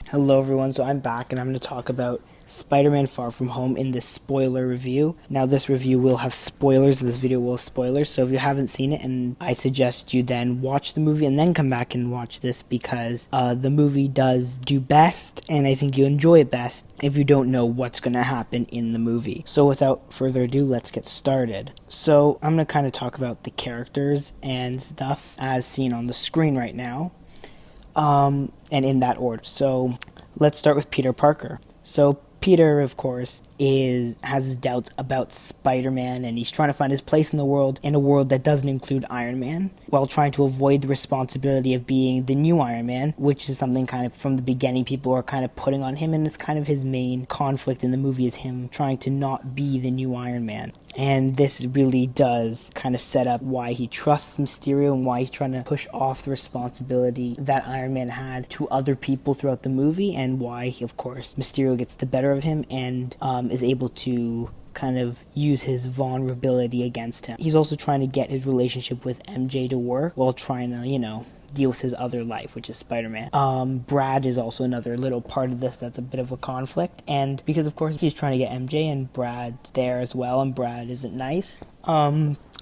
Hello everyone, so I'm back and I'm going to talk about Spider-Man Far From Home in this spoiler review. Now this review will have spoilers, this video will have spoilers, so if you haven't seen it, and I suggest you then watch the movie and then come back and watch this because the movie does do best, and I think you'll enjoy it best if you don't know what's going to happen in the movie. So without further ado, let's get started. So I'm going to kind of talk about the characters and stuff as seen on the screen right now. And in that order. So let's start with Peter Parker. So Peter, of course, has his doubts about Spider-Man, and he's trying to find his place in the world, in a world that doesn't include Iron Man, while trying to avoid the responsibility of being the new Iron Man, which is something kind of from the beginning people are kind of putting on him, and it's kind of his main conflict in the movie is him trying to not be the new Iron Man. And this really does kind of set up why he trusts Mysterio and why he's trying to push off the responsibility that Iron Man had to other people throughout the movie, and why, of course, Mysterio gets the better of him and is able to kind of use his vulnerability against him. He's also trying to get his relationship with MJ to work while trying to, deal with his other life, which is Spider-Man. Brad is also another little part of this that's a bit of a conflict, and because of course he's trying to get MJ and Brad's there as well, and Brad isn't nice.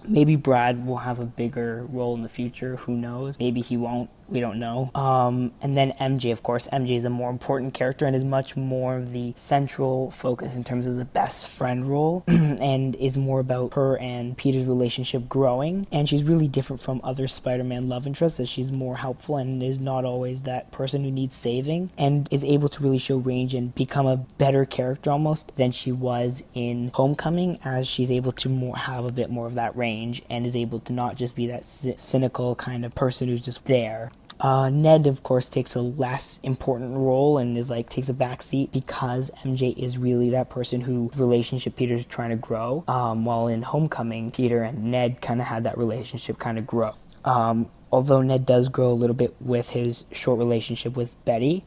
Maybe Brad will have a bigger role in the future, who knows? Maybe he won't, we don't know. And then MJ, of course. MJ is a more important character and is much more of the central focus in terms of the best friend role and is more about her and Peter's relationship growing. And she's really different from other Spider-Man love interests, as she's more helpful and is not always that person who needs saving, and is able to really show range and become a better character almost than she was in Homecoming, as she's able to have a bit more of that range and is able to not just be that cynical kind of person who's just there. Ned, of course, takes a less important role and takes a back seat because MJ is really that person whose relationship Peter's trying to grow. While in Homecoming, Peter and Ned kind of had that relationship kind of grow. Although Ned does grow a little bit with his short relationship with Betty,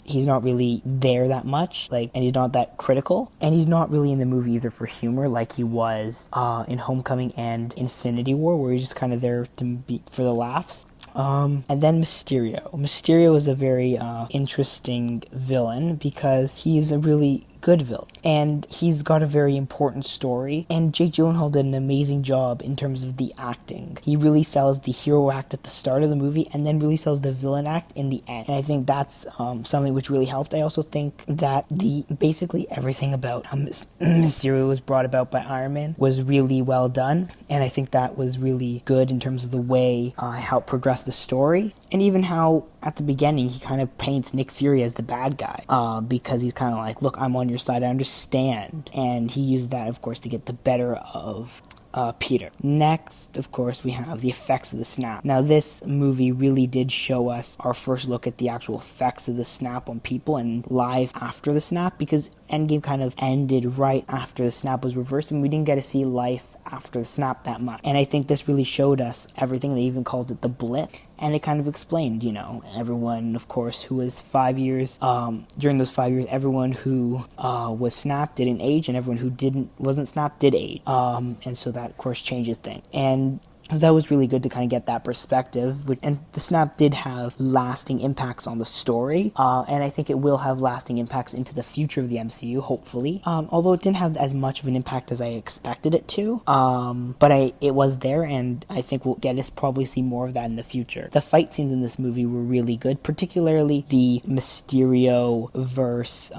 he's not really there that much, and he's not that critical, and he's not really in the movie either for humor like he was in Homecoming and Infinity War, where he's just kind of there to be for the laughs. And then Mysterio. Mysterio is a very interesting villain because he's a really good villain, and he's got a very important story, and Jake Gyllenhaal did an amazing job in terms of the acting. He really sells the hero act at the start of the movie and then really sells the villain act in the end, and I think that's something which really helped. I also think that basically everything about how Mysterio was brought about by Iron Man was really well done, and I think that was really good in terms of the way how it progressed the story, and even how at the beginning he kind of paints Nick Fury as the bad guy because he's kind of like, look, I'm on your side, I understand, and he used that, of course, to get the better of Peter. Next, of course, we have the effects of the snap. Now, this movie really did show us our first look at the actual effects of the snap on people and live after the snap, because Endgame kind of ended right after the snap was reversed, and we didn't get to see life after the snap that much. And I think this really showed us everything. They even called it the blip. And it kind of explained, everyone, of course, who was 5 years, during those 5 years, everyone who was snapped didn't age, and everyone who wasn't snapped did age. And so that, of course, changes things. And that was really good to kind of get that perspective. And the snap did have lasting impacts on the story, and I think it will have lasting impacts into the future of the MCU, hopefully. Although it didn't have as much of an impact as I expected it to, but it was there, and I think we'll get to probably see more of that in the future. The fight scenes in this movie were really good, particularly the Mysterio verse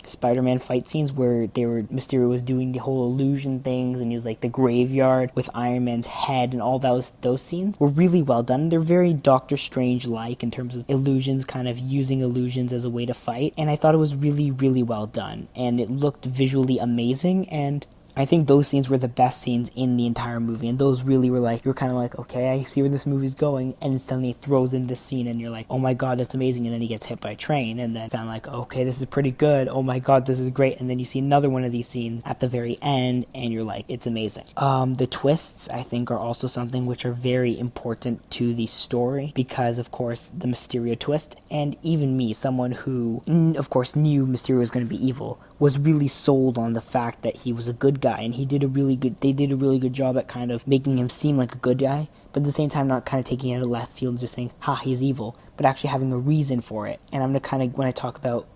Spider-Man fight scenes where Mysterio was doing the whole illusion things, and he was like the graveyard with Iron Man's head, and all those scenes were really well done. They're very Doctor Strange-like in terms of illusions, kind of using illusions as a way to fight, and I thought it was really, really well done, and it looked visually amazing, and I think those scenes were the best scenes in the entire movie, and those really were you're kind of like, okay, I see where this movie's going, and then suddenly it throws in this scene, and you're like, oh my god, that's amazing, and then he gets hit by a train, and then kind of like, okay, this is pretty good, oh my god, this is great, and then you see another one of these scenes at the very end, and you're like, it's amazing. The twists, I think, are also something which are very important to the story, because, of course, the Mysterio twist, and even me, someone who, of course, knew Mysterio was going to be evil, was really sold on the fact that he was a good guy, guy, and they did a really good job at kind of making him seem like a good guy, but at the same time not kind of taking it out of left field and just saying, ha, he's evil, but actually having a reason for it. And I'm going to kind of, when I talk about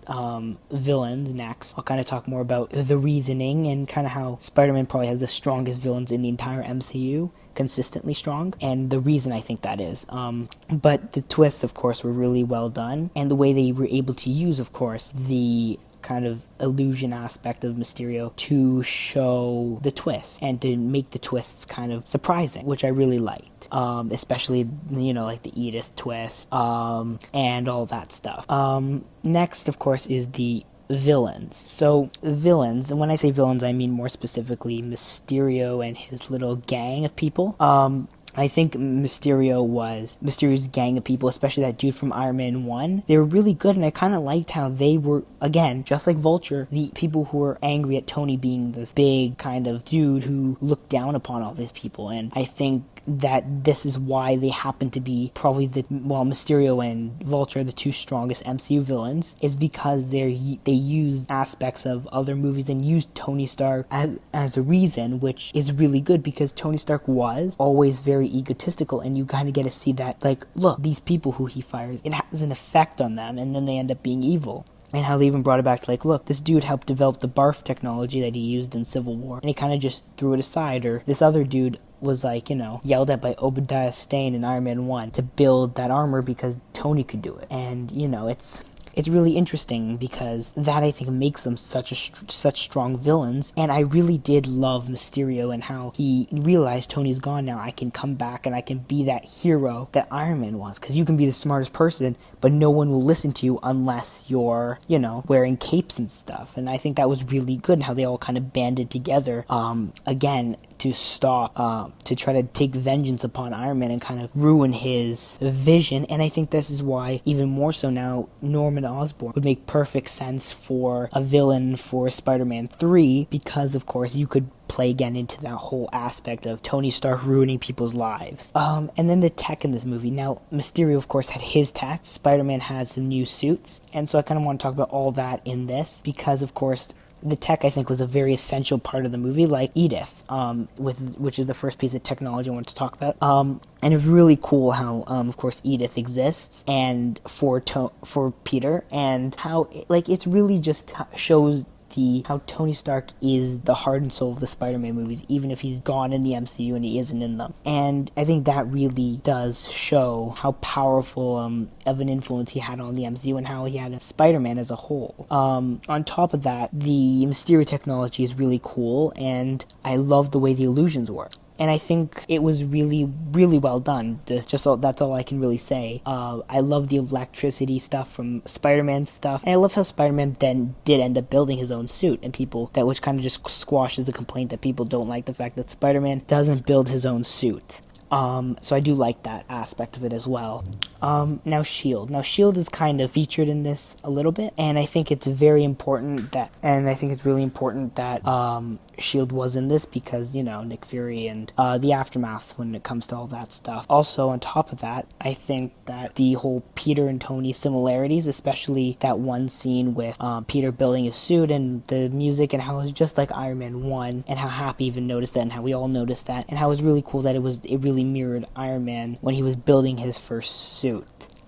villains next, I'll kind of talk more about the reasoning and kind of how Spider-Man probably has the strongest villains in the entire MCU, consistently strong, and the reason I think that is. But the twists, of course, were really well done, and the way they were able to use, of course, the kind of illusion aspect of Mysterio to show the twist and to make the twists kind of surprising, which I really liked. Especially, like the Edith twist, and all that stuff. Next, of course, is the villains. So villains, and when I say villains, I mean more specifically Mysterio and his little gang of people. I think Mysterio's gang of people, especially that dude from Iron Man 1, they were really good, and I kind of liked how they were, again, just like Vulture, the people who were angry at Tony being this big kind of dude who looked down upon all these people, and I think that this is why they happen to be probably Mysterio and Vulture are the two strongest MCU villains, is because they use aspects of other movies and use Tony Stark as a reason, which is really good because Tony Stark was always very egotistical, and you kind of get to see that, like, look, these people who he fires, it has an effect on them, and then they end up being evil. And how they even brought it back to, like, look, this dude helped develop the barf technology that he used in Civil War, and he kind of just threw it aside. Or this other dude was, like, yelled at by Obadiah Stane in Iron Man 1 to build that armor because Tony could do it. And, it's really interesting because that, I think, makes them such strong villains. And I really did love Mysterio and how he realized Tony's gone now. I can come back and I can be that hero that Iron Man was. Because you can be the smartest person, but no one will listen to you unless you're, wearing capes and stuff. And I think that was really good, and how they all kind of banded together, again, to stop, to try to take vengeance upon Iron Man and kind of ruin his vision. And I think this is why, even more so now, Norman Osborn would make perfect sense for a villain for Spider-Man 3, because, of course, you could play again into that whole aspect of Tony Stark ruining people's lives. And then the tech in this movie. Now, Mysterio, of course, had his tech. Spider-Man had some new suits. And so I kind of want to talk about all that in this, because, of course, the tech, I think, was a very essential part of the movie, like Edith, which is the first piece of technology I wanted to talk about. And it's really cool how, of course, Edith exists, and for Peter, and how, it's really just shows how Tony Stark is the heart and soul of the Spider-Man movies, even if he's gone in the MCU and he isn't in them. And I think that really does show how powerful of an influence he had on the MCU and how he had Spider-Man as a whole. On top of that, the Mysterio technology is really cool, and I love the way the illusions work. And I think it was really, really well done. That's all I can really say. I love the electricity stuff from Spider-Man stuff. And I love how Spider-Man then did end up building his own suit. And which kind of just squashes the complaint that people don't like the fact that Spider-Man doesn't build his own suit. So I do like that aspect of it as well. Now S.H.I.E.L.D. Now S.H.I.E.L.D. is kind of featured in this a little bit, and I think it's really important that S.H.I.E.L.D. was in this because, Nick Fury and the aftermath when it comes to all that stuff. Also, on top of that, I think that the whole Peter and Tony similarities, especially that one scene with Peter building his suit and the music, and how it was just like Iron Man 1, and how Happy even noticed that, and how we all noticed that, and how it was really cool that it really mirrored Iron Man when he was building his first suit.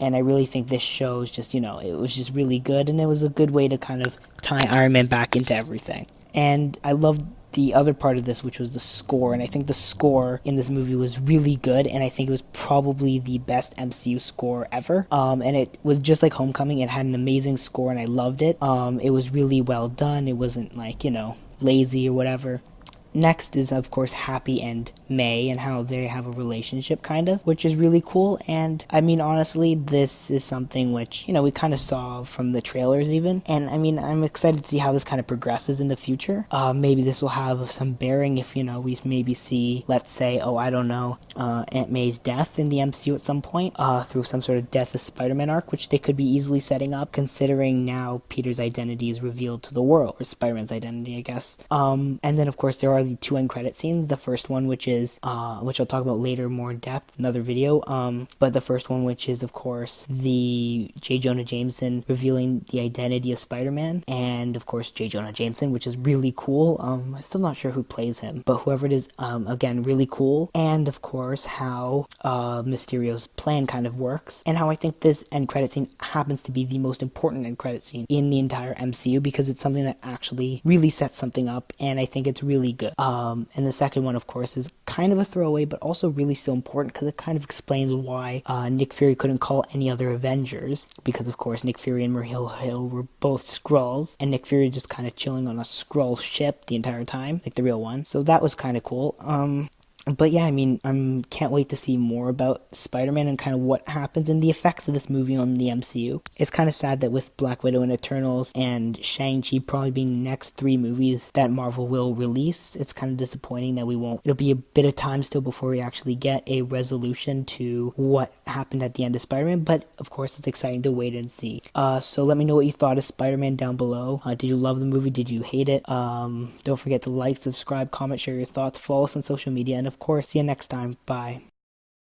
And I really think this shows just, it was just really good, and it was a good way to kind of tie Iron Man back into everything. And I loved the other part of this, which was the score, and I think the score in this movie was really good, and I think it was probably the best MCU score ever. And it was just like Homecoming. It had an amazing score, and I loved it. It was really well done. It wasn't lazy or whatever. Next is, of course, Happy and May, and how they have a relationship, kind of, which is really cool. And, I mean, honestly, this is something which, we kind of saw from the trailers even. And, I mean, I'm excited to see how this kind of progresses in the future. Maybe this will have some bearing if, we maybe see, let's say, Aunt May's death in the MCU at some point, through some sort of Death of Spider-Man arc, which they could be easily setting up, considering now Peter's identity is revealed to the world, or Spider-Man's identity, I guess. And then, of course, there are are the two end credit scenes. The first one, which is which I'll talk about later more in depth, another video. But the first one, which is of course the J. Jonah Jameson revealing the identity of Spider-Man, and of course J. Jonah Jameson, which is really cool. I'm still not sure who plays him, but whoever it is, again, really cool. And of course how Mysterio's plan kind of works, and how I think this end credit scene happens to be the most important end credit scene in the entire MCU, because it's something that actually really sets something up, and I think it's really good. And the second one, of course, is kind of a throwaway, but also really still important, because it kind of explains why Nick Fury couldn't call any other Avengers, because of course Nick Fury and Maria Hill were both Skrulls, and Nick Fury just kind of chilling on a Skrull ship the entire time, like the real one. So that was kind of cool. But yeah, I mean, I can't wait to see more about Spider-Man and kind of what happens and the effects of this movie on the MCU. It's kind of sad that with Black Widow and Eternals and Shang-Chi probably being the next 3 movies that Marvel will release, it's kind of disappointing that we won't. It'll be a bit of time still before we actually get a resolution to what happened at the end of Spider-Man, but of course it's exciting to wait and see. So let me know what you thought of Spider-Man down below. Did you love the movie? Did you hate it? Don't forget to like, subscribe, comment, share your thoughts, follow us on social media, and of course, see you next time. Bye.